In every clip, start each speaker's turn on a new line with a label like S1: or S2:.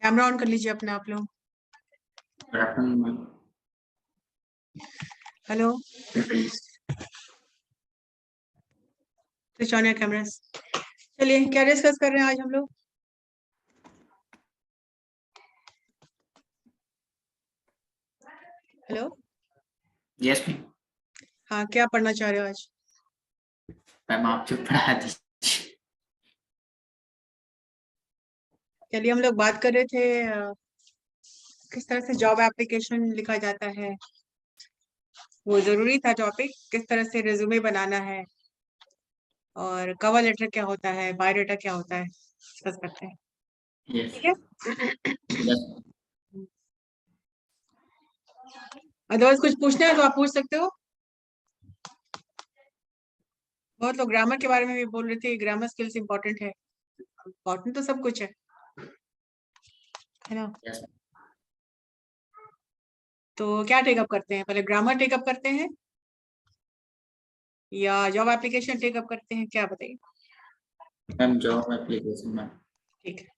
S1: Camera on कर लीजिए अपने आप लोग।
S2: Good afternoon ma'am.
S1: Hello, switch on your cameras. चलिए, क्या डिस्कस कर रहे हैं आज हम लोग? Hello,
S2: yes ma'am.
S1: हाँ, क्या पढ़ना चाह रहे हो आज?
S2: मैम आप जो पढ़ा दीजिए।
S1: चलिए, हम लोग बात कर रहे थे किस तरह से जॉब एप्लीकेशन लिखा जाता है। वो जरूरी था टॉपिक, किस तरह से रिज्यूमे बनाना है और कवर लेटर क्या होता है, बायोडाटा क्या होता है, डिस्कस करते हैं।
S2: यस
S1: ठीक है।
S2: यस।
S1: अदरवाइज कुछ पूछना है तो आप पूछ सकते हो। बहुत लोग ग्रामर के बारे में भी बोल रहे थे, ग्रामर स्किल्स इंपॉर्टेंट है। इंपॉर्टेंट तो सब कुछ है ना।
S2: यस
S1: तो क्या टेकअप करते हैं, पहले ग्रामर टेकअप करते हैं या जॉब एप्लीकेशन टेकअप करते हैं, क्या बताइए?
S2: Ma'am job application ma'am.
S1: ठीक है।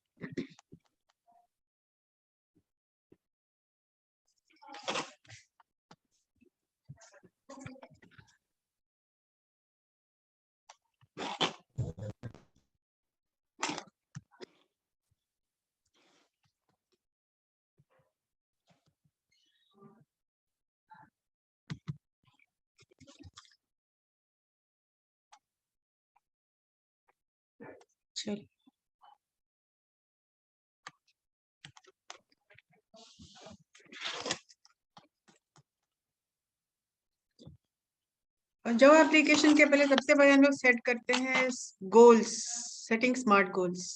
S1: चलिए, और जॉब एप्लीकेशन के पहले सबसे पहले हम लोग सेट करते हैं goals, setting smart goals.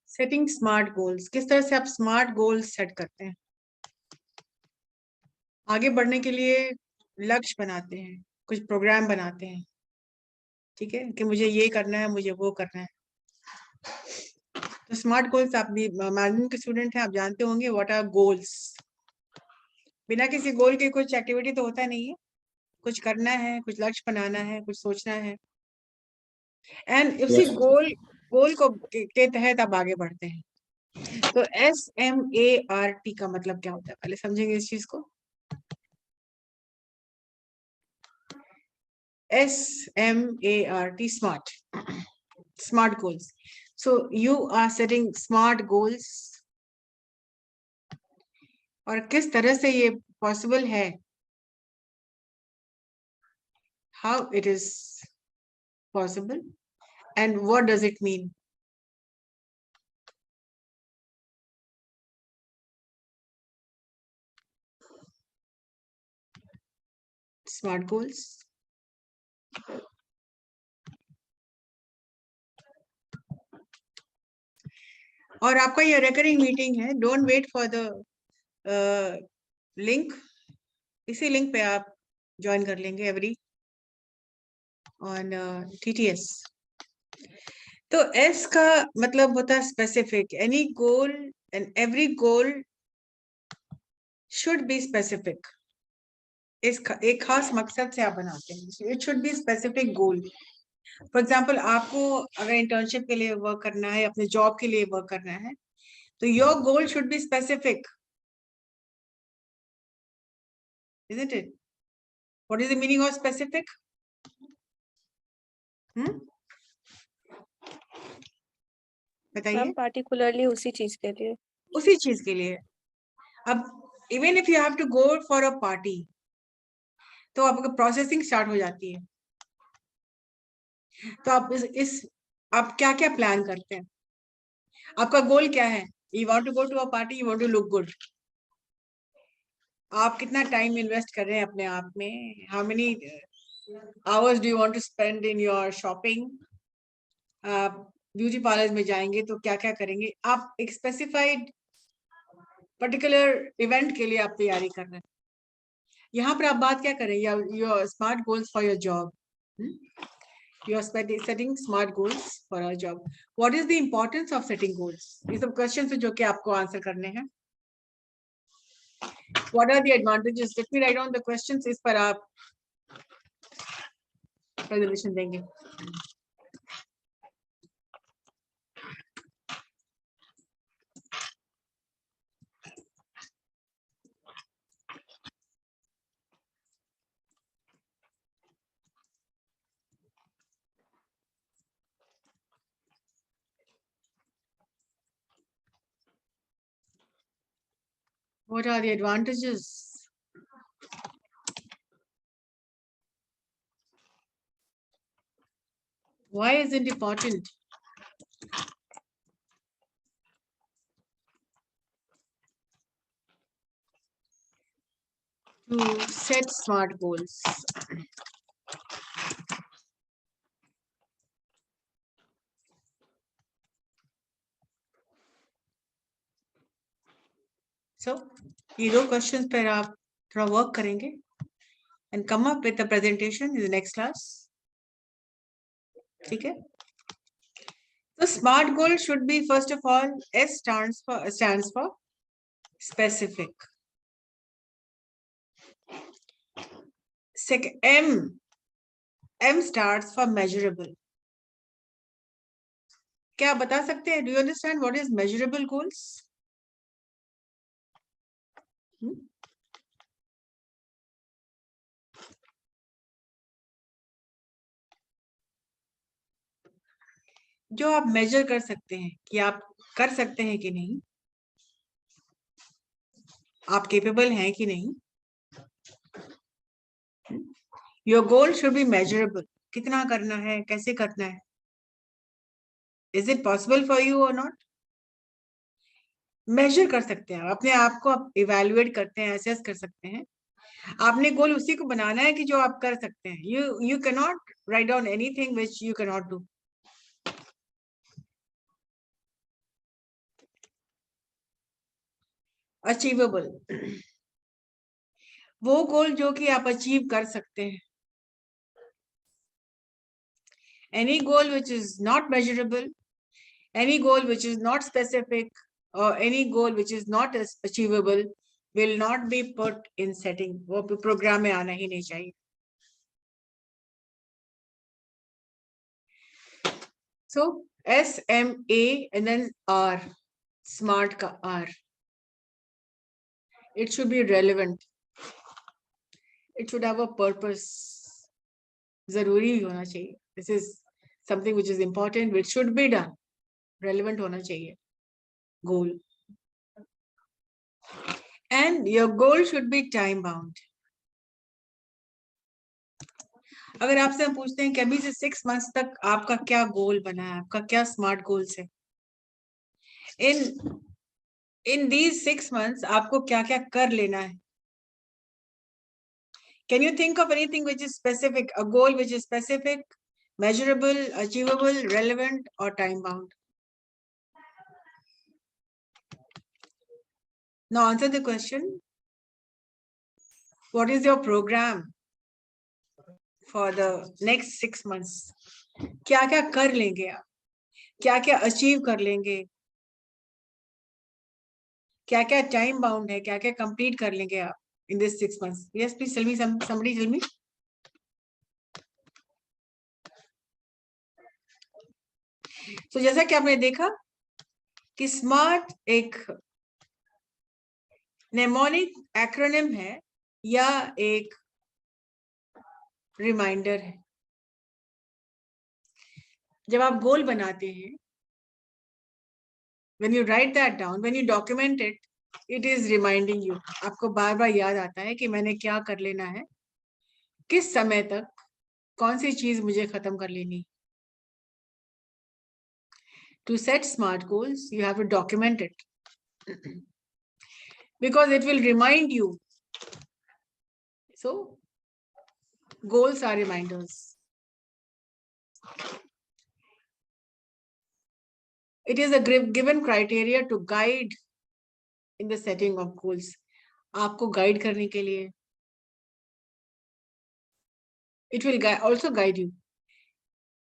S1: Setting smart goals, किस तरह से आप स्मार्ट गोल्स सेट करते हैं? आगे बढ़ने के लिए लक्ष्य बनाते हैं, कुछ प्रोग्राम बनाते हैं, ठीक है, कि मुझे ये करना है, मुझे वो करना है। तो स्मार्ट गोल्स, आप भी मैनेजमेंट के स्टूडेंट हैं, आप जानते होंगे व्हाट आर गोल्स। बिना किसी गोल के कुछ एक्टिविटी तो होता नहीं है। कुछ करना है, कुछ लक्ष्य बनाना है, कुछ सोचना है, एंड उसी
S2: यस
S1: गोल को के तहत आप आगे बढ़ते हैं। तो SMART का मतलब क्या होता है, पहले समझेंगे इस चीज को। SMART, smart goals. So you are setting smart goals, और किस तरह से ये पॉसिबल है, how it is possible and what does it mean? Smart goals. और आपका ये रिकरिंग मीटिंग है, don't wait for the link. इसी लिंक पे आप ज्वाइन कर लेंगे एवरी ऑन TTS। तो S का मतलब होता है specific, any goal and every goal should be specific. एक खास मकसद से आप बनाते हैं, it should be specific goal. For example, आपको अगर इंटर्नशिप के लिए वर्क करना है, अपने जॉब के लिए वर्क करना है, तो your goal should be specific, isn't it? What is the meaning of specific? बताइए।
S3: मैम पार्टिकुलरली उसी चीज के लिए।
S1: उसी चीज के लिए। अब even if you have to go for a party, तो आपका प्रोसेसिंग स्टार्ट हो जाती है। तो आप आप क्या क्या प्लान करते हैं? आपका गोल क्या है? You want to go to a party, you want to look good. आप कितना टाइम इन्वेस्ट कर रहे हैं अपने आप में? How many hours do you want to spend in your shopping? आप ब्यूटी पार्लर में जाएंगे तो क्या क्या करेंगे? आप एक स्पेसिफाइड पर्टिकुलर इवेंट के लिए आप तैयारी कर रहे हैं। यहाँ पर आप बात क्या करें, your smart goals for your job. You are setting smart goals for our job. What is the importance of setting goals? These are questions जो कि आपको answer करने हैं. What are the advantages? Let me write down the questions. इस पर आप presentation देंगे. What are the advantages? Why is it important? To set smart goals. So, ये दो questions पर आप थोड़ा work करेंगे and come up with a presentation in the next class. ठीक है? The SMART goal should be, first of all, S stands for specific. Second, M starts for measurable. क्या आप बता सकते हैं? Do you understand what is measurable goals? जो आप measure कर सकते हैं कि आप कर सकते हैं कि नहीं, आप capable हैं कि नहीं. Your goal should be measurable. कितना करना है, कैसे करना है? Is it possible for you or not? Measure कर सकते हैं, अपने आप को आप evaluate करते हैं, assess कर सकते हैं. आपने गोल उसी को बनाना है कि जो आप कर सकते हैं. You cannot write down anything which you cannot do. Achievable. वो गोल जो कि आप अचीव कर सकते हैं. Any goal which is not measurable, any goal which is not specific, or any goal which is not achievable will not be put in setting. वो programme में आना ही नहीं चाहिए. So S, M, A and then R, smart का R. It should be relevant. It should have a purpose. जरूरी होना चाहिए. This is something which is important, which should be done. Relevant होना चाहिए. Goal. And your goal should be time bound. अगर आपसे हम पूछते हैं कि अभी से 6 months तक आपका क्या गोल बना है, आपका क्या स्मार्ट गोल्स है, in these 6 months आपको क्या क्या कर लेना है? Can you think of anything which is specific, a goal which is specific, measurable, achievable, relevant or time bound? Now answer the question. What is your program for the next 6 months? क्या क्या कर लेंगे आप? क्या क्या achieve कर लेंगे? क्या क्या टाइम बाउंड है? क्या क्या कंप्लीट कर लेंगे आप in this 6 months? Yes, please tell me. Somebody tell me. So जैसा कि आपने देखा कि स्मार्ट एक नेमोनिक एक्रोनिम है या एक रिमाइंडर है. जब आप गोल बनाते हैं, when you write that down, when you document it, it is reminding you. आपको बार बार याद आता है कि मैंने क्या कर लेना है, किस समय तक कौन सी चीज मुझे खत्म कर लेनी. To set smart goals, you have to document it because it will remind you. So goals are reminders. It is a given criteria to guide in the setting of goals. आपको guide करने के लिए. It will also guide you.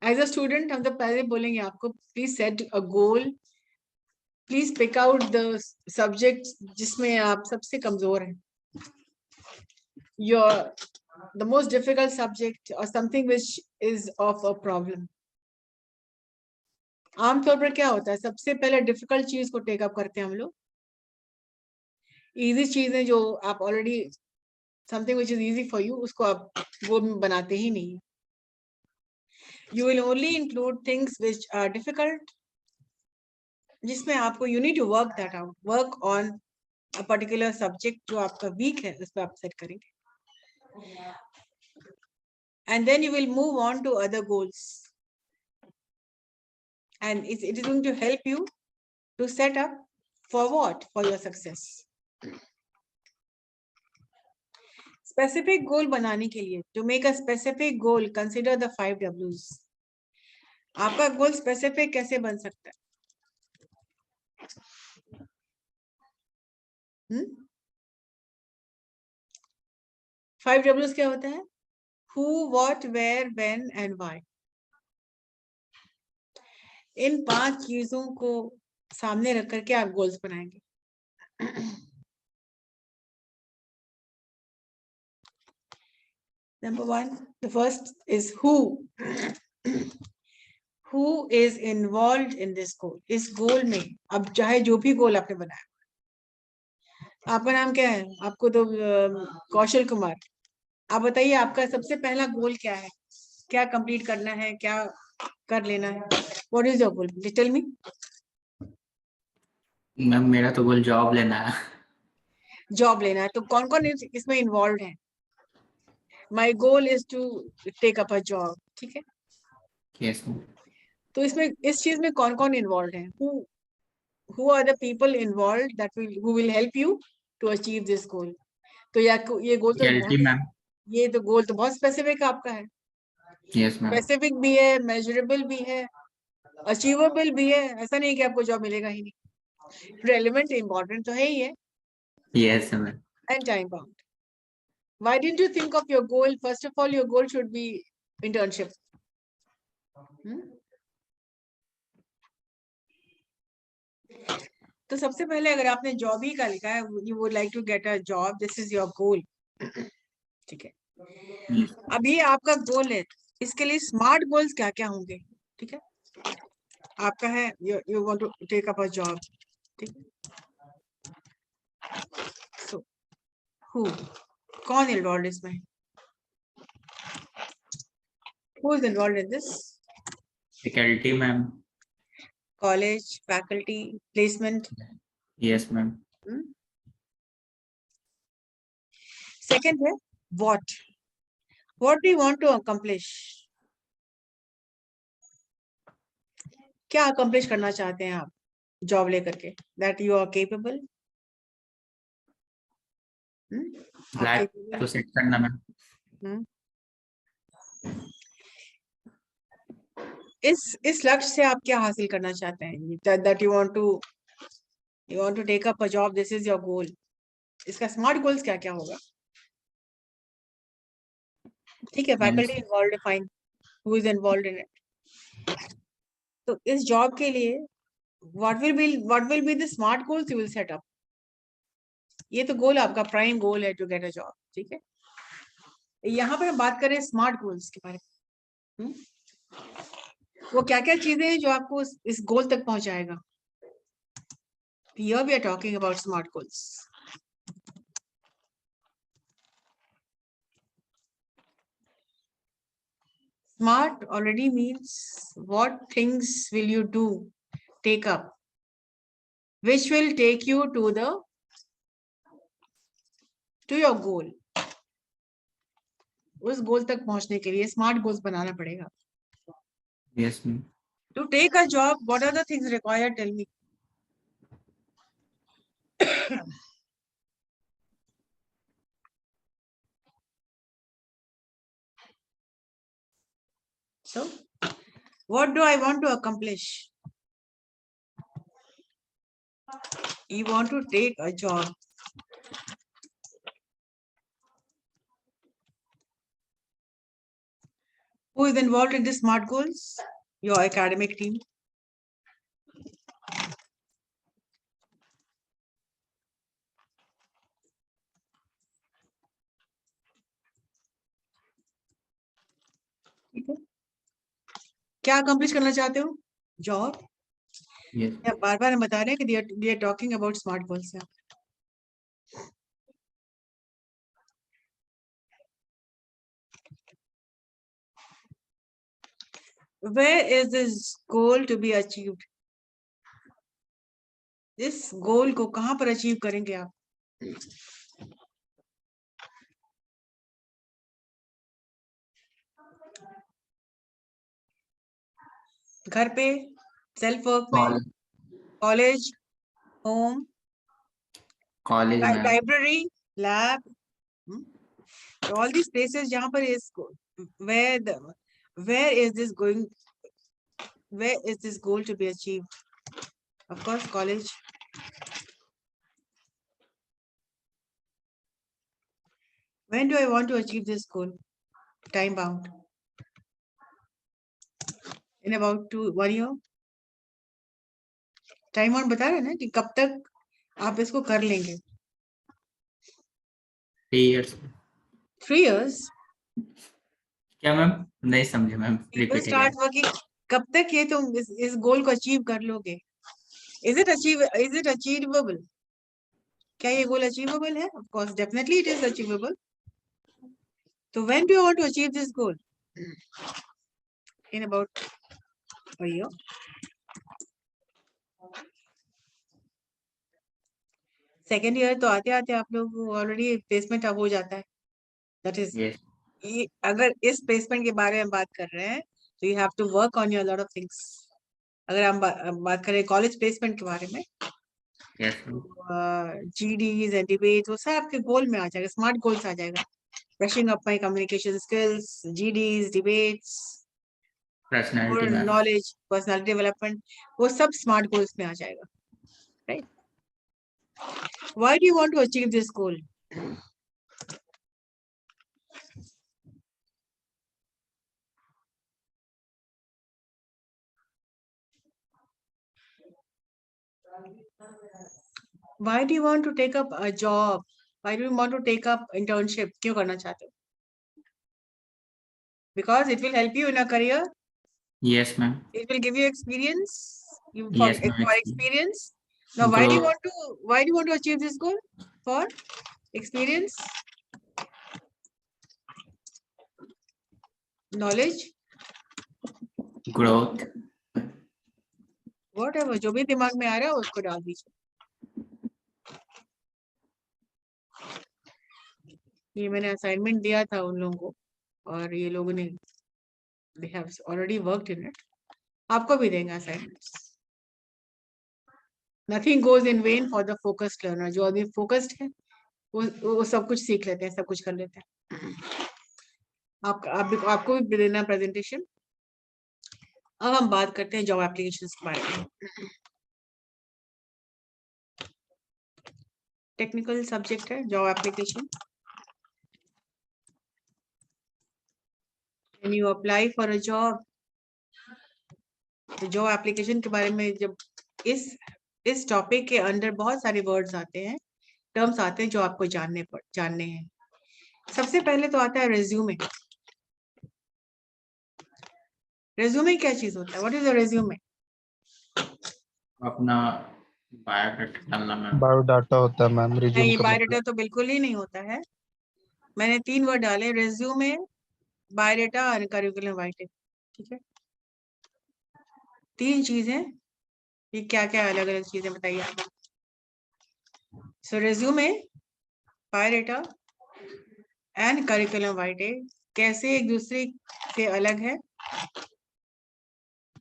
S1: As a student हम तो पहले बोलेंगे आपको, please set a goal, please pick out the subject जिसमें आप सबसे कमजोर हैं, your the most difficult subject और something which is of a problem. आमतौर पर क्या होता है, सबसे पहले डिफिकल्ट चीज को टेक अप करते हैं हम लोग। इजी चीजें जो आप already something which is easy for you, उसको आप वो बनाते ही नहीं। You will only include things which are difficult, जिसमें आपको you need to work that out, work on a particular subject जो आपका वीक है, उस पर आप सेट करेंगे। And then you will move on to other goals, and it is going to help you to set up for what? For your success. Specific goal बनाने के लिए, to make a specific goal, consider the 5 W's. आपका गोल specific कैसे बन सकता है? 5 W's क्या होता है? Who, what, where, when and why. इन 5 चीजों को सामने रख करके आप गोल्स बनाएंगे। Number 1, the first is who. Who is involved in this goal? इस गोल में, अब चाहे जो भी गोल आपने बनाया, आपका नाम क्या है? आपको तो कौशल कुमार। आप बताइए आपका सबसे पहला गोल क्या है? क्या कंप्लीट करना है? क्या कर लेना है? What is your goal? Tell me.
S2: Ma'am मेरा तो गोल जॉब लेना है।
S1: जॉब लेना है, तो कौन कौन इसमें इन्वॉल्व है? My goal is to take up a job, ठीक है।
S2: Yes ma'am.
S1: तो इसमें इस चीज में कौन कौन इन्वॉल्व है? Who are the people involved that who will help you to achieve this goal? तो ये गोल तो
S2: मैम।
S1: ये तो गोल तो बहुत स्पेसिफिक आपका है।
S2: Yes ma'am.
S1: स्पेसिफिक भी है, मेजरेबल भी है, अचीवेबल भी है। ऐसा नहीं कि आपको जॉब मिलेगा ही नहीं। रेलेवेंट, इम्पोर्टेंट तो है ही है,
S2: yes ma'am.
S1: and time bound. Why didn't you think of your goal? First of all, your goal should be internship. तो सबसे पहले अगर आपने जॉब ही का लिखा है, you would like to get a job, this is your goal, ठीक है। अब ये आपका गोल है, इसके लिए स्मार्ट गोल्स क्या क्या होंगे, ठीक है। आपका है you want to take up a job, ठीक है। So who, कौन इन्वॉल्व इसमें? Who is involved in this?
S2: Faculty ma'am.
S1: College, faculty, placement.
S2: Yes ma'am.
S1: Second है what. What do you want to accomplish? क्या accomplish करना चाहते हैं आप जॉब लेकर के? That you are capable.
S2: तो सेट करना मैम।
S1: इस लक्ष्य से आप क्या हासिल करना चाहते हैं? That you want to take up a job, this is your goal. इसका स्मार्ट गोल्स क्या क्या होगा? ठीक है, faculty involve, fine, who is involve in it. तो इस जॉब के लिए what will be the smart goals you will set up? ये तो गोल आपका प्राइम गोल है, टू गेट अ जॉब, ठीक है। यहाँ पर हम बात करें स्मार्ट गोल्स के बारे में। वो क्या क्या चीजें हैं जो आपको इस गोल तक पहुंचाएगा? Here we are talking about smart goals. Smart already means what things will you do, take up, which will take you to your goal. उस गोल तक पहुंचने के लिए स्मार्ट गोल्स बनाना पड़ेगा।
S2: Yes ma'am.
S1: To take a job, what are the things required? Tell me. So, what do I want to accomplish? You want to take a job. Who is involved in the SMART goals? Your academic team. ठीक है, क्या accomplish करना चाहते हो? Job.
S2: Yes.
S1: या बार बार हम बता रहे हैं कि we are talking about SMART goals. Where is this goal to be achieved? इस गोल को कहां पर अचीव करेंगे आप? घर पे, सेल्फ वर्क में, college, home,
S2: College, ma'am.
S1: library, lab, all these places जहां पर is where is this going? Where is this goal to be achieved? Of course, college. When do I want to achieve this goal? Time bound. In about 1 year. Time bound बता रहे ना कि कब तक आप इसको कर लेंगे?
S2: 3 years.
S1: 3 years.
S2: क्या मैम? नहीं समझे ma'am.
S1: People
S2: Repeat
S1: start
S2: again.
S1: working. कब तक ये तुम इस गोल को अचीव कर लोगे? Is it achievable? क्या ये गोल अचीवेबल है? Of course, definitely it is achievable. So when do you want to achieve this goal? In about a year. Second year तो आते आते आप लोग ऑलरेडी प्लेसमेंट अब हो जाता है. That is
S2: Yes.
S1: अगर इस प्लेसमेंट के बारे में बात कर रहे हैं तो you have to work on your lot of things. अगर हम बात करें कॉलेज प्लेसमेंट के बारे में,
S2: Yes, ma'am.
S1: GDs and debates वो सब आपके गोल में आ जाएगा, स्मार्ट गोल्स आ जाएगा. Brushing up my communication skills, GDs, debates,
S2: Personality, ma'am.
S1: Knowledge, personality development, वो सब स्मार्ट गोल्स में आ जाएगा. Right? Why do you want to achieve this goal? Why do you want to take up a job? Why do you want to take up internship? क्यों करना चाहते हो? Because it will help you in a career.
S2: Yes, ma'am.
S1: It will give you experience.
S2: Yes, ma'am.
S1: For experience. Now, why do you want to achieve this goal? For experience, knowledge,
S2: Growth.
S1: whatever जो भी दिमाग में आ रहा है उसको डाल दीजिए. ये मैंने असाइनमेंट दिया था उन लोगों को और ये लोगों ने they have already worked in it. आपको भी देंगे assignments. Nothing goes in vain for the focused learner. जो आदमी फोकस्ड है वो सब कुछ सीख लेते हैं, सब कुछ कर लेते हैं. आपको भी देना प्रेजेंटेशन. अब हम बात करते हैं जॉब एप्लीकेशंस के बारे में. टेक्निकल सब्जेक्ट है job application. When you apply for a job, तो जॉब एप्लीकेशन के बारे में जब इस टॉपिक के अंदर बहुत सारे वर्ड्स आते हैं, टर्म्स आते हैं जो आपको जानने हैं. सबसे पहले तो आता है रेज्यूमे. रेज्यूमे क्या चीज होता है? What is a resume?
S2: अपना बायोडाटा डालना मैम.
S4: बायोडाटा होता है मैम. रिज्यूम
S1: नहीं,
S4: का
S1: बायोडाटा तो बिल्कुल ही नहीं होता है. मैंने 3 वर्ड डाले, रेज्यूमे, बायोडाटा और करिकुलम वाइटे. ठीक है, 3 चीजें. ये क्या क्या अलग अलग चीजें बताइए आप. So resume, biodata and curriculum vitae कैसे एक दूसरे से अलग है?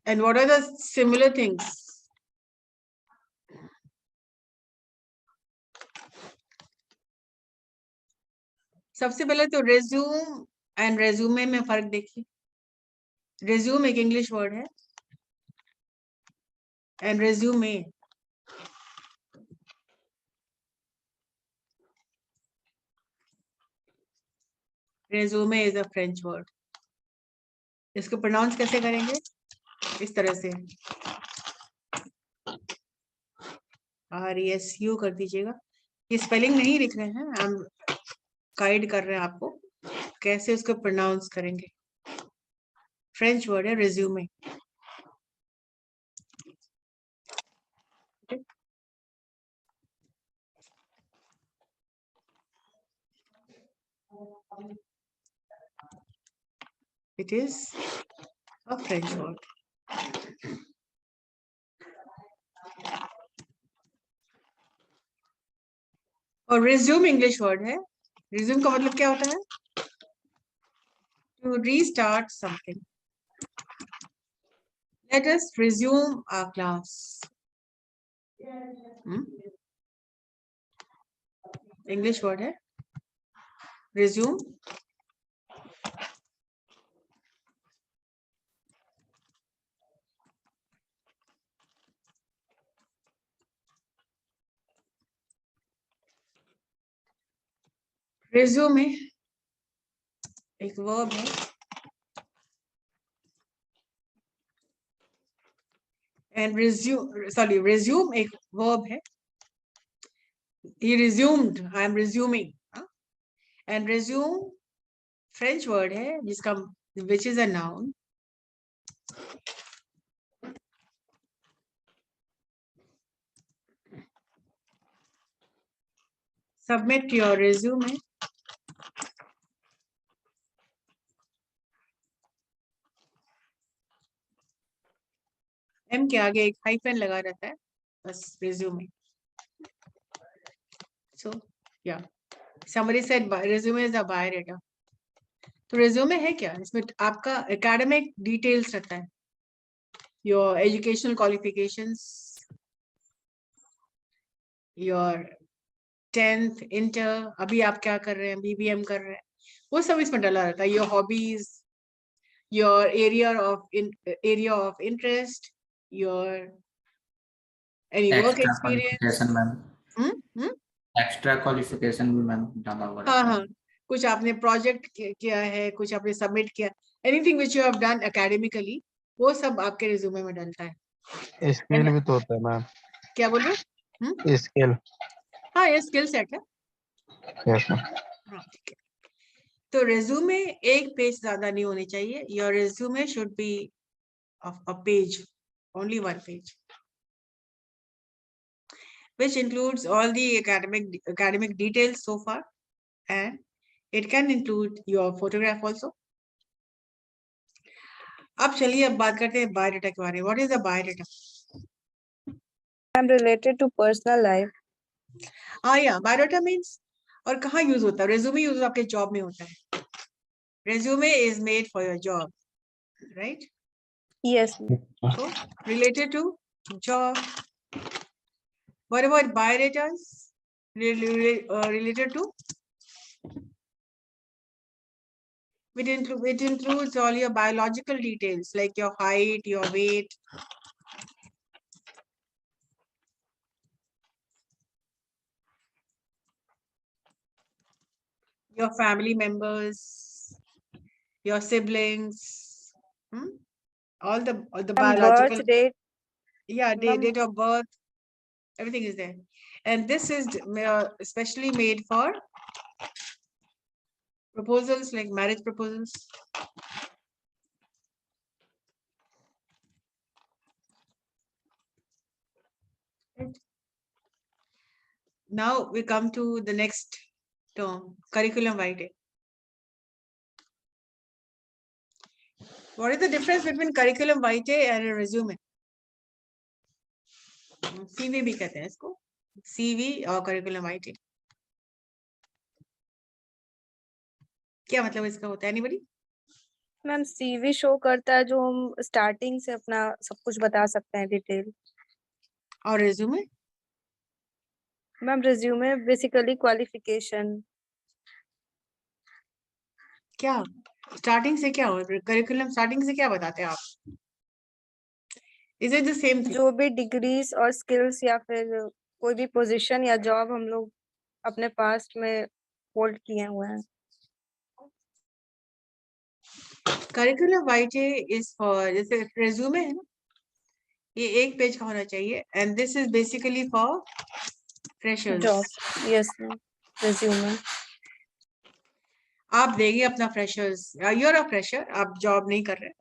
S1: And what are the similar things? सबसे पहले तो रेज्यूम एंड रेज्यूमे में फर्क देखिए. रेज्यूम एक इंग्लिश वर्ड है and resume is a French word. इसको प्रोनाउंस कैसे करेंगे? इस तरह से RESU कर दीजिएगा। ये स्पेलिंग नहीं लिख रहे हैं, हम गाइड कर रहे हैं आपको कैसे उसको प्रोनाउंस करेंगे। फ्रेंच वर्ड है resume. It is a French word. और resume इंग्लिश वर्ड है। resume का मतलब क्या होता है? To restart something. Let us resume our class. English word है resume. resume एक वर्ब है and resume एक verb है। He resumed, I am resuming, and resume French word है जिसका which is a noun। Submit your resume। M के आगे एक हाइफन लगा रहता है बस resume। So yeah, somebody said resume is a biodata। तो resume है क्या? इसमें आपका academic details रहता है, your educational qualifications, your 10th inter, अभी आप क्या कर रहे हैं, BBM कर रहे हैं, वो सब इसमें डाला रहता है। Your hobbies, your area of interest, your any work
S2: extra
S1: experience।
S2: Qualification ma'am, extra qualification भी मैम डाला हुआ
S1: हाँ
S2: रहता
S1: हाँ, कुछ आपने प्रोजेक्ट किया है, कुछ आपने सबमिट किया, anything which you have done academically, वो सब आपके रिज्यूमे में डलता है।
S4: स्किल भी तो होता है मैम।
S1: क्या बोल रहे हो?
S4: स्किल।
S1: हाँ, ये स्किल सेट है।
S4: Yes ma'am.
S1: हाँ, ठीक है। तो रिज्यूमे एक पेज ज्यादा नहीं होनी चाहिए। Your resume should be a page, only one page, which includes all the academic details so far, and it can include your photograph also। अब चलिए अब बात करते हैं बायोडाटा के बारे में। What is the biodata?
S3: I'm related to personal life.
S1: या बायोडाटा मीन्स, और कहाँ यूज होता है? रेज्यूमे यूज आपके जॉब में होता है। Resume is made for your job, right?
S3: Yes.
S1: So related to job. What about biodatas? Related to? It includes all your biological details like your height, your weight, your family members, your siblings, all the
S3: And
S1: biological.
S3: birth date.
S1: Yeah,
S3: Ma'am,
S1: date of birth, everything is there. And this is especially made for proposals like marriage proposals. Right. Now we come to the next term, curriculum vitae. What is the difference between curriculum vitae and a resume? CV भी कहते हैं इसको, CV और curriculum vitae। क्या मतलब इसका होता है? Anybody?
S3: मैम CV शो करता है जो हम स्टार्टिंग से अपना सब कुछ बता सकते हैं डिटेल।
S1: और resume?
S3: Ma'am resume basically qualification.
S1: क्या स्टार्टिंग से क्या हो? करिकुलम स्टार्टिंग से क्या बताते हैं आप? Is it the same thing?
S3: जो भी डिग्रीज और स्किल्स या फिर कोई भी पोजीशन या जॉब हम लोग अपने पास्ट में होल्ड किए हुए हैं।
S1: Curriculum vitae is for, जैसे resume है ना, ये एक पेज का होना चाहिए, and this is basically for freshers.
S3: Job. Yes, ma'am. Resume.
S1: आप देंगे अपना freshers, you're a fresher, आप job नहीं कर रहे,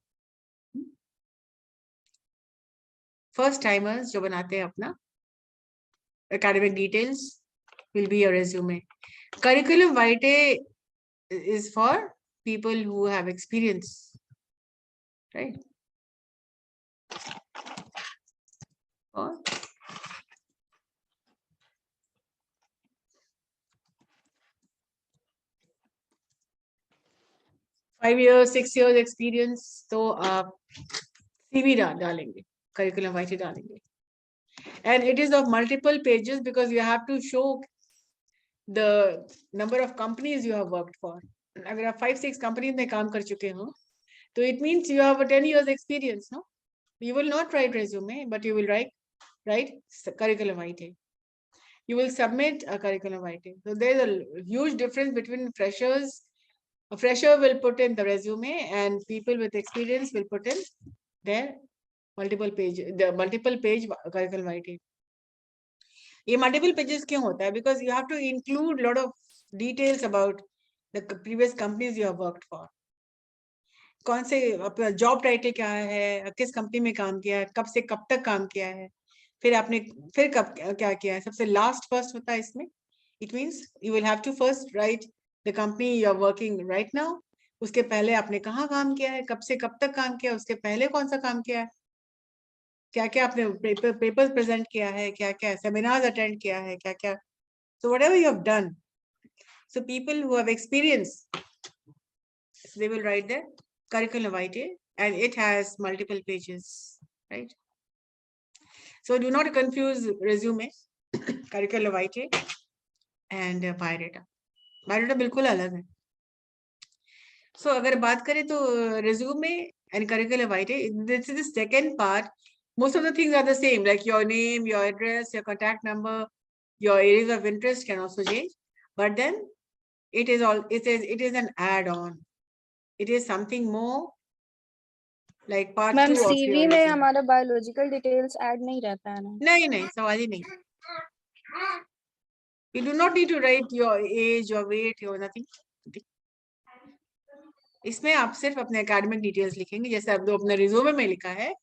S1: first timers जो बनाते हैं अपना academic details will be your resume. Curriculum vitae is for people who have experience, right? Or 5 years, 6 years experience, तो आप CV डालेंगे, curriculum vitae डालेंगे. And it is of multiple pages because you have to show the number of companies you have worked for. अगर आप 5-6 companies में काम कर चुके हो, तो it means you have a 10 years experience, no? You will not write resume, but you will write curriculum vitae. You will submit a curriculum vitae. So there's a huge difference between freshers. A fresher will put in the resume, and people with experience will put in their multiple page curriculum vitae. ये multiple pages क्यों होता है? Because you have to include a lot of details about the previous companies you have worked for. कौन से अपना job title क्या है, किस कंपनी में काम किया है, कब से कब तक काम किया है, फिर आपने फिर कब क्या किया है, सबसे लास्ट फर्स्ट होता है इसमें. It means you will have to first write the company you are working right now. उसके पहले आपने कहाँ काम किया है, कब से कब तक काम किया, उसके पहले कौन सा काम किया है, क्या क्या आपने पेपर्स प्रेजेंट किया है, क्या क्या सेमिनार्स अटेंड किया है, क्या क्या. So whatever you have done, so people who have experience, they will write their curriculum vitae, and it has multiple pages, right? So do not confuse resume, curriculum vitae, and biodata. Biodata बिल्कुल अलग है. So अगर बात करें तो resume and curriculum vitae, this is the second part. Most of the things are the same, like your name, your address, your contact number, your areas of interest can also change. But then it is an add-on. It is something more like part 2
S3: ma'am
S1: of
S3: CV
S1: your
S3: में
S1: resume.
S3: हमारा biological details add नहीं रहता है ना?
S1: नहीं सवाल ही नहीं. You do not need to write your age, your weight, your nothing. इसमें आप सिर्फ अपने academic details लिखेंगे, जैसे आप अपने resume में लिखा है.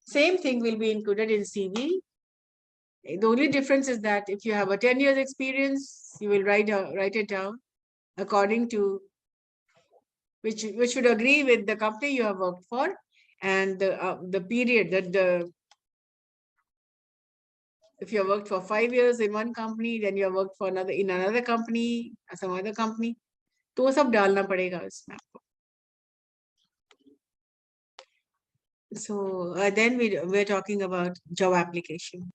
S1: Same thing will be included in CV. The only difference is that if you have a 10 years experience, you will write it down according to which should agree with the company you have worked for, and the period that if you have worked for 5 years in one company, then you have worked for another company, some other company, तो वो सब डालना पड़ेगा इसमें आपको. So then we're talking about job application.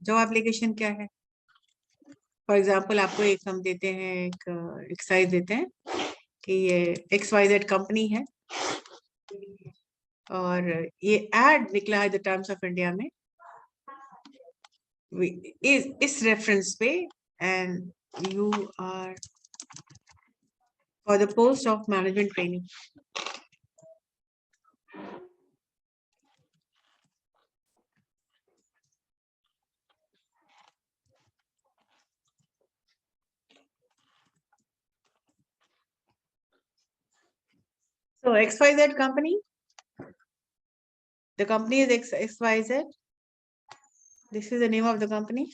S1: Job application क्या है? For example, आपको एक हम देते हैं, एक एक्सरसाइज देते हैं कि ये XYZ कंपनी है और ये एड निकला है द टाइम्स ऑफ इंडिया में इस रेफरेंस पे, and you are for the post of management training. So XYZ company, the company is XYZ. This is the name of the company.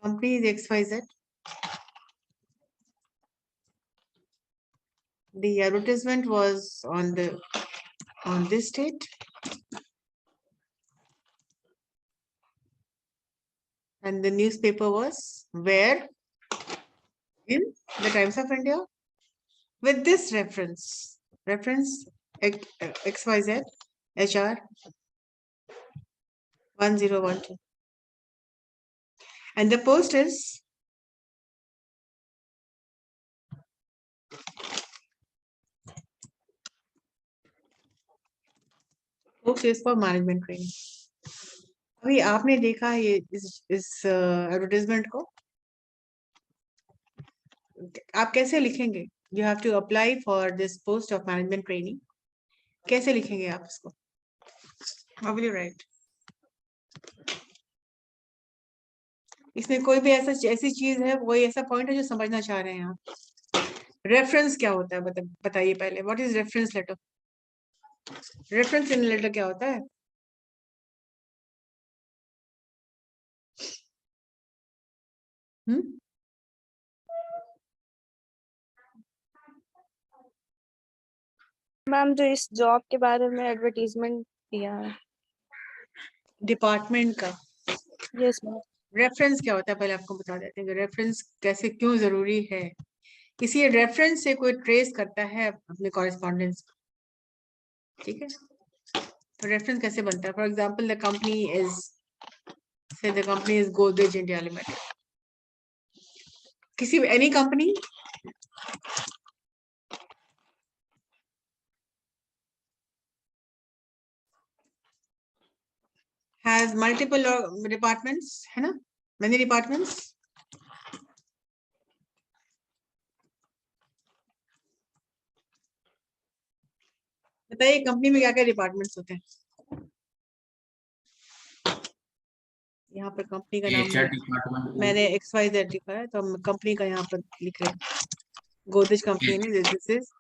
S1: Company is XYZ. The advertisement was on this date, and the newspaper was where? In the Times of India, with this reference XYZ HR 1012. And the post is for management training. अभी आपने देखा है ये इस advertisement को, आप कैसे लिखेंगे? You have to apply for this post of management training. कैसे लिखेंगे आप इसको? How will you write? इसमें कोई भी ऐसी चीज है, कोई ऐसा पॉइंट है जो समझना चाह रहे हैं आप? रेफरेंस क्या होता है बताइए पहले. What is reference letter? Reference in letter क्या होता है?
S3: मैम जो इस जॉब के बारे में एडवर्टीजमेंट दिया है.
S1: डिपार्टमेंट का
S3: यस मैम.
S1: रेफरेंस क्या होता है पहले आपको बता देते हैं. रेफरेंस कैसे क्यों जरूरी है? किसी रेफरेंस से कोई ट्रेस करता है अपने कॉरेस्पॉन्डेंस. ठीक है, तो रेफरेंस कैसे बनता है? For example the company is Godrej India limited. किसी any company has multiple departments, है ना? Many departments. बताइए कंपनी में क्या क्या डिपार्टमेंट्स होते हैं? यहाँ पर कंपनी का नाम
S2: HR department.
S1: मैंने XYZ लिखा है, तो हम कंपनी का यहाँ पर लिख रहे हैं. गोदरेज कंपनी ने, दिस इज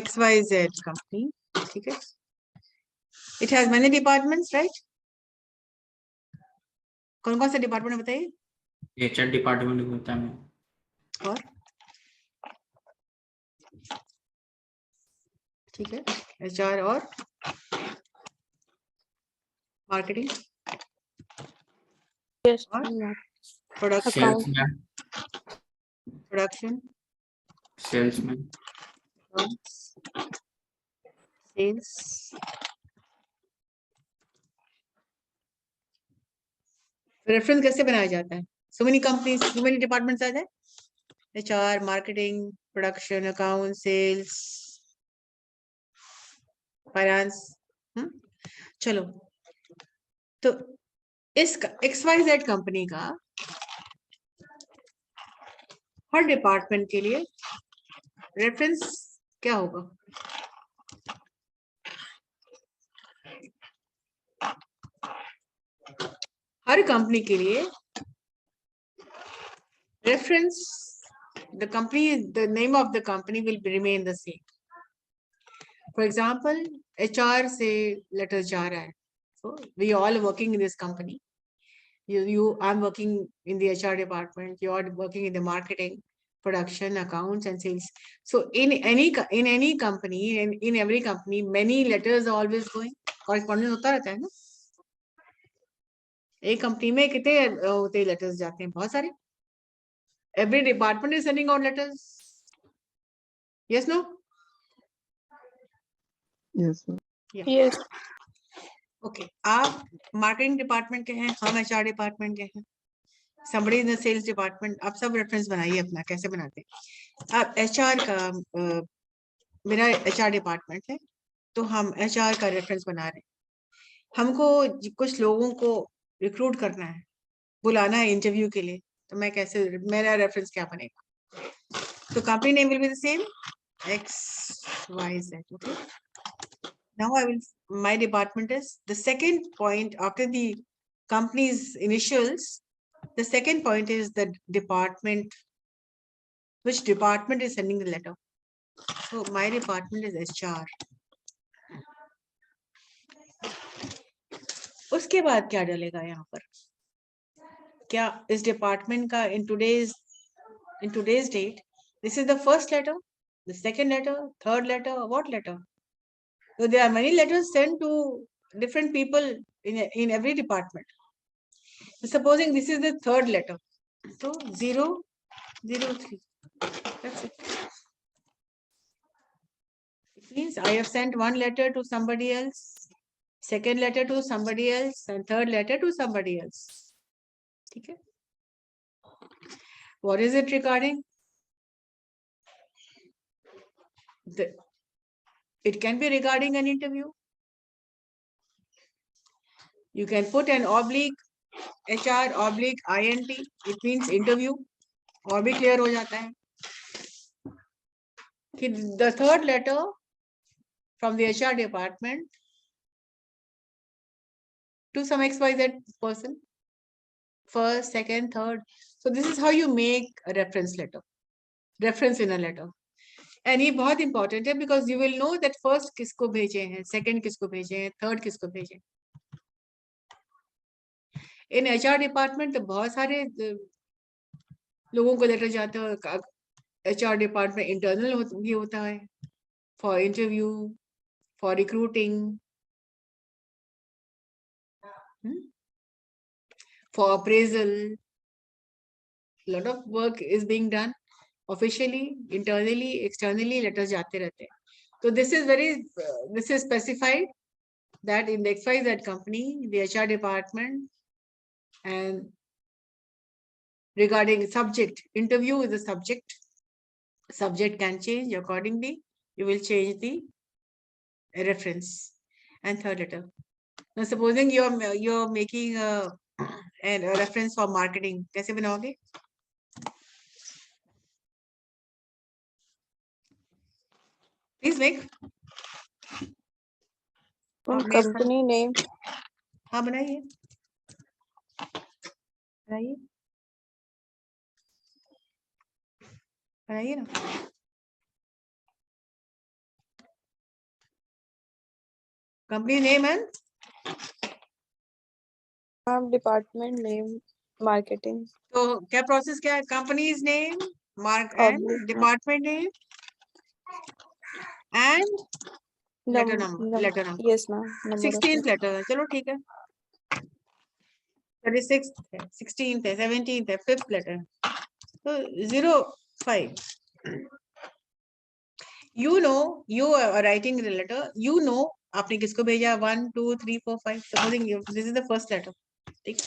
S1: XYZ कंपनी. ठीक है, it has many departments, right? कौन कौन से डिपार्टमेंट बताइए?
S2: HR department होता है.
S1: और ठीक है, HR और मार्केटिंग
S3: यस
S1: और
S3: ma'am.
S1: Production.
S2: Salesman.
S1: Sales. Reference कैसे बनाया जाता है? So many companies, so many departments आ जाए. HR, marketing, production, account, sales, finance. चलो, तो इस XYZ कंपनी का हर डिपार्टमेंट के लिए रेफरेंस क्या होगा? हर कंपनी के लिए reference, the name of the company will remain the same. For example, HR से letter जा रहा है, so we all working in this company. I'm working in the HR department. You are working in the marketing, production, accounts, and sales. So in any company, in every company, many letters are always going. Correspondence होता रहता है ना? एक company में कितने होते letters जाते हैं? बहुत सारे. Every department is sending out letters. Yes, no?
S4: Yes, sir.
S1: Yeah.
S3: Yes.
S1: Okay. आप मार्केटिंग डिपार्टमेंट के हैं, हम HR डिपार्टमेंट के हैं. Somebody in the sales department. आप सब रेफरेंस बनाइए अपना. कैसे बनाते हैं आप? HR का मेरा HR डिपार्टमेंट है, तो हम HR का रेफरेंस बना रहे हैं. हमको कुछ लोगों को रिक्रूट करना है, बुलाना है इंटरव्यू के लिए, तो मैं कैसे, मेरा रेफरेंस क्या बनेगा? तो company name will be the same, XYZ. Okay. Now my department is the second point after the company's initials. The second point is the department. Which department is sending the letter? So my department is HR. उसके बाद क्या डलेगा यहाँ पर? क्या इस department का in today's date, this is the first letter, the second letter, third letter, what letter? So there are many letters sent to different people in every department. So supposing this is the third letter, so 003. That's it. It means I have sent one letter to somebody else. second letter to somebody else, and third letter to somebody else. Okay. What is it regarding? It can be regarding an interview. You can put an oblique HR oblique INT. It means interview. और भी clear हो जाता है. The third letter from the HR department to some XYZ person. First, second, third. So this is how you make a reference letter. Reference in a letter. And ये बहुत important है because you will know that first किसको भेजे हैं, second किसको भेजे हैं, third किसको भेजे हैं. In HR department तो बहुत सारे लोगों को लेटर जाते हैं. HR department internal भी होता है for interview, for recruiting, for appraisal. A lot of work is being done officially, internally, externally. Letters जाते रहते हैं. So this is specified that in the XYZ company, the HR department, and regarding subject, interview is the subject. Subject can change accordingly. You will change the reference and third letter. Now, supposing you're making a reference for marketing, कैसे बनाओगे? Please make.
S3: Company name.
S1: हाँ बनाइए. बनाइए. बनाइए ना. Company name and
S3: Department name, marketing.
S1: तो क्या process क्या है? Company's name, and department name and letter number. Letter number.
S3: Yes, ma'am.
S1: 16th letter है. चलो ठीक है. 36th है, 16th है, 17th है, 5th letter. So 05. You know, you are writing the letter. You know, आपने किसको भेजा? 1, 2, 3, 4, 5. Supposing this is the first letter. ठीक.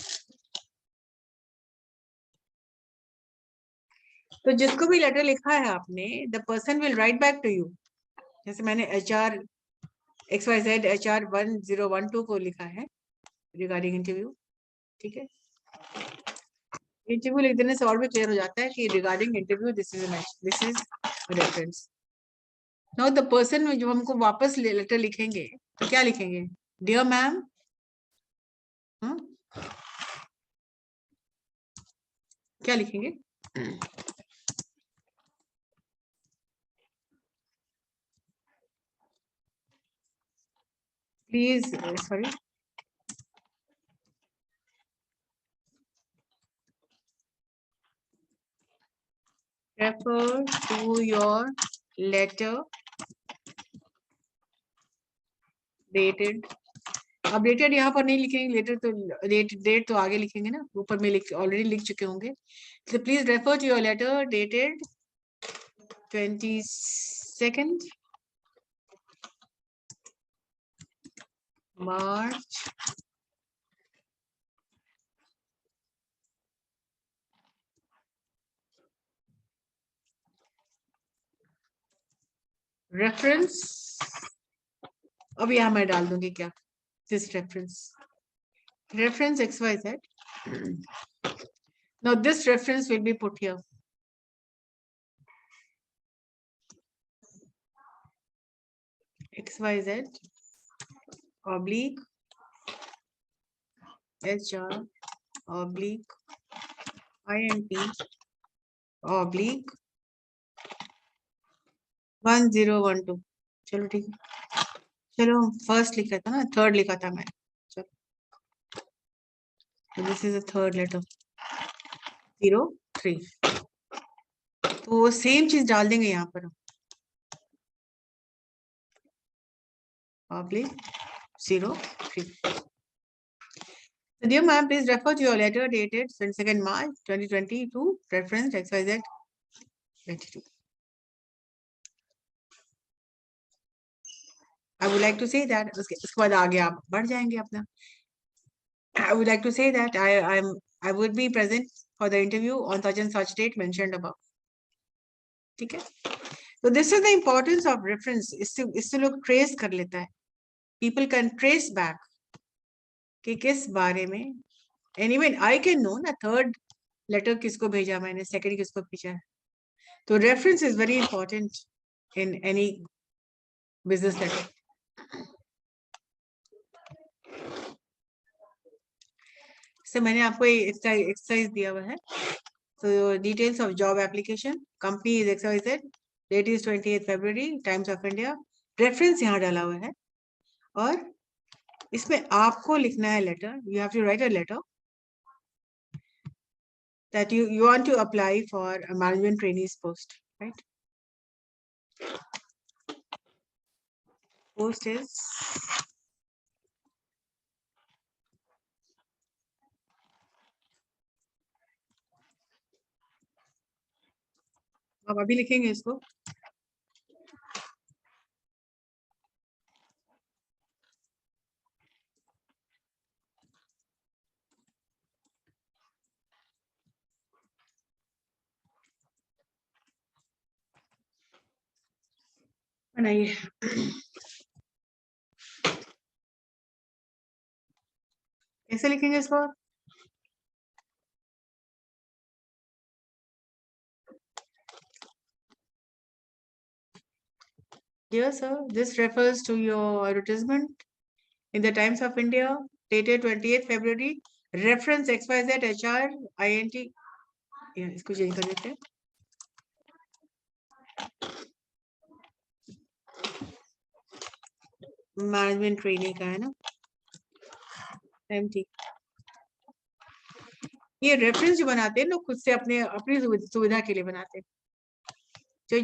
S1: तो जिसको भी लेटर लिखा है आपने, the person will write back to you. जैसे मैंने HR XYZ HR 1012 को लिखा है regarding interview. ठीक है. इंटरव्यू लिख देने से और भी क्लियर हो जाता है कि regarding interview this is reference. Now the person जो हमको वापस लेटर लिखेंगे तो क्या लिखेंगे? डियर मैम, क्या लिखेंगे? Please sorry, refer to your letter dated. अब डेटेड यहाँ पर नहीं लिखेंगे, लेटर तो डेट तो आगे लिखेंगे ना, ऊपर में ऑलरेडी लिख चुके होंगे. So please refer to your letter dated 22nd March 2022. Reference अब यहाँ मैं डाल दूंगी क्या? This reference XYZ. Now this reference will be put here. XYZ oblique HR oblique INT oblique 1012. चलो ठीक है. चलो फर्स्ट लिखा था ना, थर्ड लिखा था मैं. चलो this is the third letter 03. तो वो सेम चीज डाल देंगे यहाँ पर. Oblique 03. So dear ma'am, please refer to your letter dated 22nd March 2022, reference XYZ 22. I would like to say that उसके बाद आगे आप बढ़ जाएंगे अपना. I would like to say that I would be present for the interview on such and such date mentioned above. ठीक है? So this is the importance of reference. इससे लोग trace कर लेता है. People can trace back कि किस बारे में. And even I can know ना third letter किसको भेजा मैंने, second किसको भेजा है. So reference is very important in any business letter. So मैंने आपको exercise दिया हुआ है. So details of job application, company is XYZ, date is 28th February, Times of India, reference यहाँ डाला हुआ है. और इसमें आपको लिखना है letter. You have to write a letter that you want to apply for a management trainees post, right? Post is अब अभी लिखेंगे इसको. बनाइए. कैसे लिखेंगे इसको? Dear sir, this refers to your advertisement in the Times of India dated 28th February. Reference XYZ HR INT. इसको change कर देते हैं. मैनेजमेंट ट्रेनिंग का है ना, MT. ये रेफरेंस जो बनाते हैं लोग खुद से अपनी सुविधा के लिए बनाते हैं.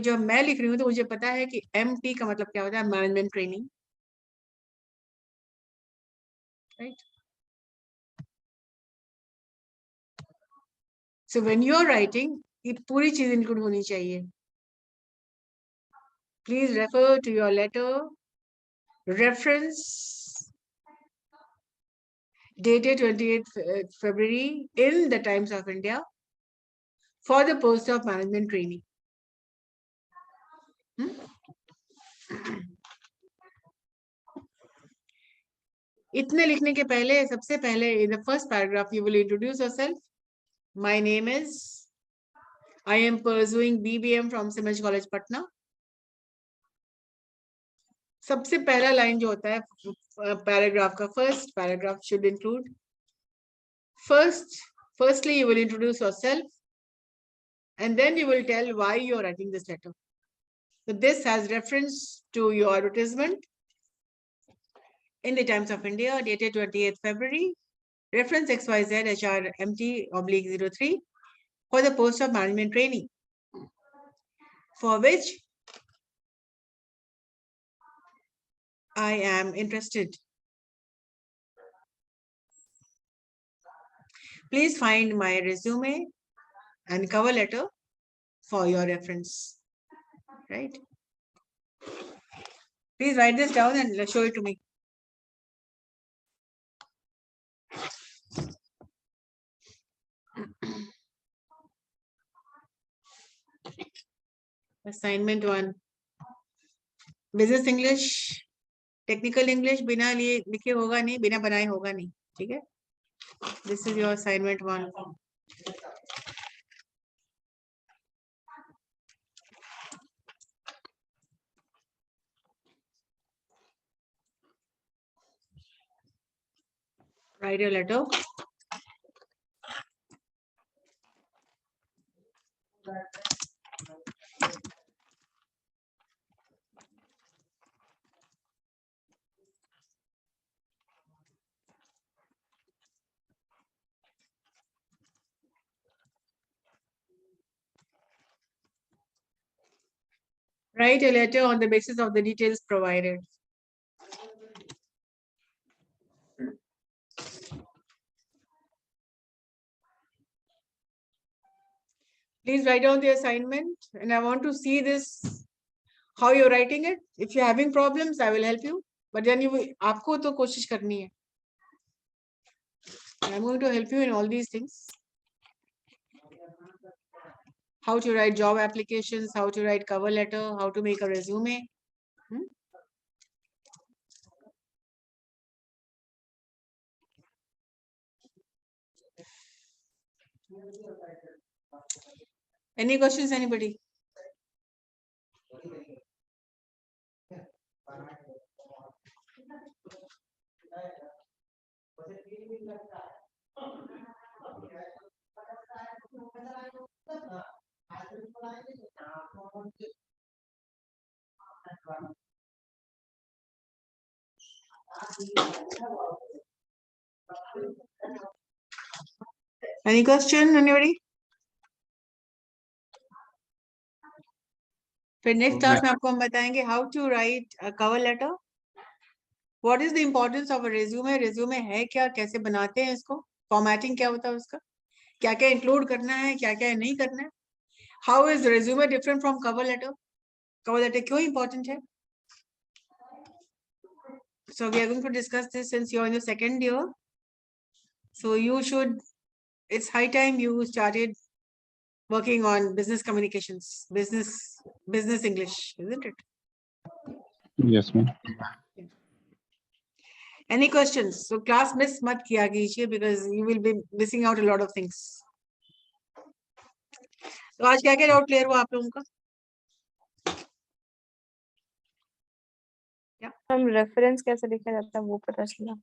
S1: जो मैं लिख रही हूँ तो मुझे पता है कि MT का मतलब क्या होता है, management training, right. So when you are writing, ये पूरी चीज इंक्लूड होनी चाहिए. Please refer to your letter. Reference dated 28th February in the Times of India for the post of management trainee. इतने लिखने के पहले सबसे पहले in the first paragraph you will introduce yourself. My name is, I am pursuing BBM from Simaj College Patna. सबसे पहला line जो होता है पैराग्राफ का, first paragraph should include firstly you will introduce yourself and then you will tell why you are writing this letter. So this has reference to your advertisement in the Times of India dated 28th February, reference XYZ HR MT/03 for the post of management trainee, for which I am interested. Please find my resume and cover letter for your reference, right? Please write this down and show it to me. Assignment 1. Business English, Technical English, बिना लिए लिखे होगा नहीं, बिना बनाए होगा नहीं, ठीक है? This is your assignment 1. Write your letter. Write a letter on the basis of the details provided. Please write down the assignment, and I want to see this how you're writing it. If you're having problems, I will help you. But then आपको तो कोशिश करनी है. I'm going to help you in all these things. How to write job applications, how to write cover letter, how to make a resume. Any questions, anybody? Any question, anybody? फिर next class में आपको हम बताएंगे how to write a cover letter. What is the importance of a resume? Resume है क्या, कैसे बनाते हैं इसको, फॉर्मेटिंग क्या होता है उसका, क्या क्या इंक्लूड करना है, क्या क्या नहीं करना है. How is resume different from cover letter? Cover letter क्यों important है? So we are going to discuss this since you're in the second year. So you should, it's high time you started working on business communications, business English, isn't it?
S4: Yes, ma'am.
S1: Any questions? So class miss mat kiya कीजिए because you will be missing out a lot of things. तो आज क्या क्या doubt clear हुआ आप लोगों का?
S3: हम रेफरेंस कैसे लिखा जाता है वो पता चला.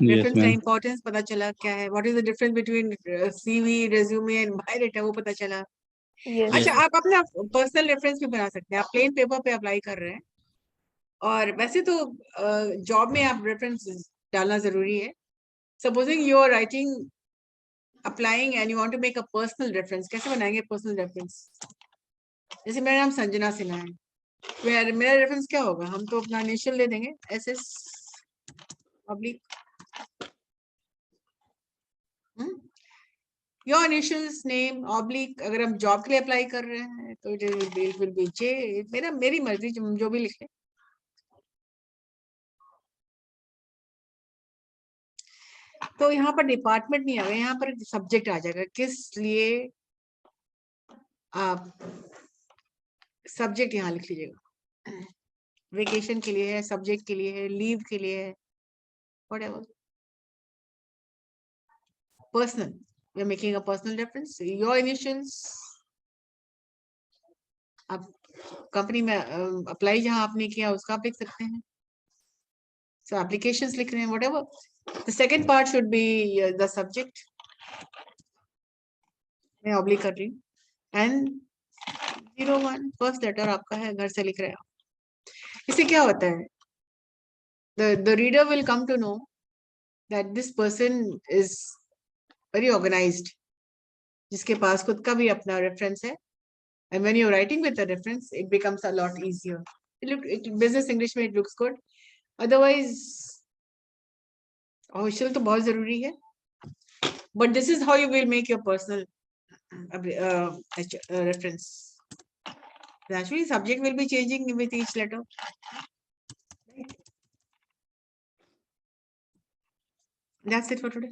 S4: Yes,
S1: रेफरेंस का
S4: ma'am.
S1: इंपॉर्टेंस पता चला क्या है. What is the difference between CV, resume and biodata वो पता चला.
S3: यस.
S1: अच्छा, आप अपना पर्सनल रेफरेंस भी बना सकते हैं. आप प्लेन पेपर पे अप्लाई कर रहे हैं और वैसे तो जॉब में आप रेफरेंस डालना जरूरी है. Supposing you are writing applying and you want to make a personal reference, कैसे बनाएंगे पर्सनल रेफरेंस? जैसे मेरा नाम संजना सिन्हा है, मेरा रेफरेंस क्या होगा? हम तो अपना इनिशियल दे देंगे, SS oblique your initials name oblique. अगर हम जॉब के लिए अप्लाई कर रहे हैं तो इट विल बी जे. मेरी मर्जी, जो भी लिखे. तो यहाँ पर डिपार्टमेंट नहीं आएगा, यहाँ पर सब्जेक्ट आ जाएगा. किस लिए आप सब्जेक्ट यहाँ लिख लीजिएगा. वेकेशन के लिए है, सब्जेक्ट के लिए है, लीव के लिए है, whatever. Personal, we are making a personal reference. Your initials, आप कंपनी में अप्लाई जहां आपने किया उसका आप लिख सकते हैं. So applications लिख रहे हैं, whatever. The second part should be the subject. मैं ऑब्लिक कर रही हूँ. And 01 फर्स्ट लेटर आपका है, घर से लिख रहे हैं आप. इससे क्या होता है? The reader will come to know that this person is very organized, जिसके पास खुद का भी अपना रेफरेंस है. And when you're writing with a reference, it becomes a lot easier. Business English में it looks good. Otherwise, official तो बहुत जरूरी है. But this is how you will make your personal reference. Actually, subject will be changing with each letter. That's it for today.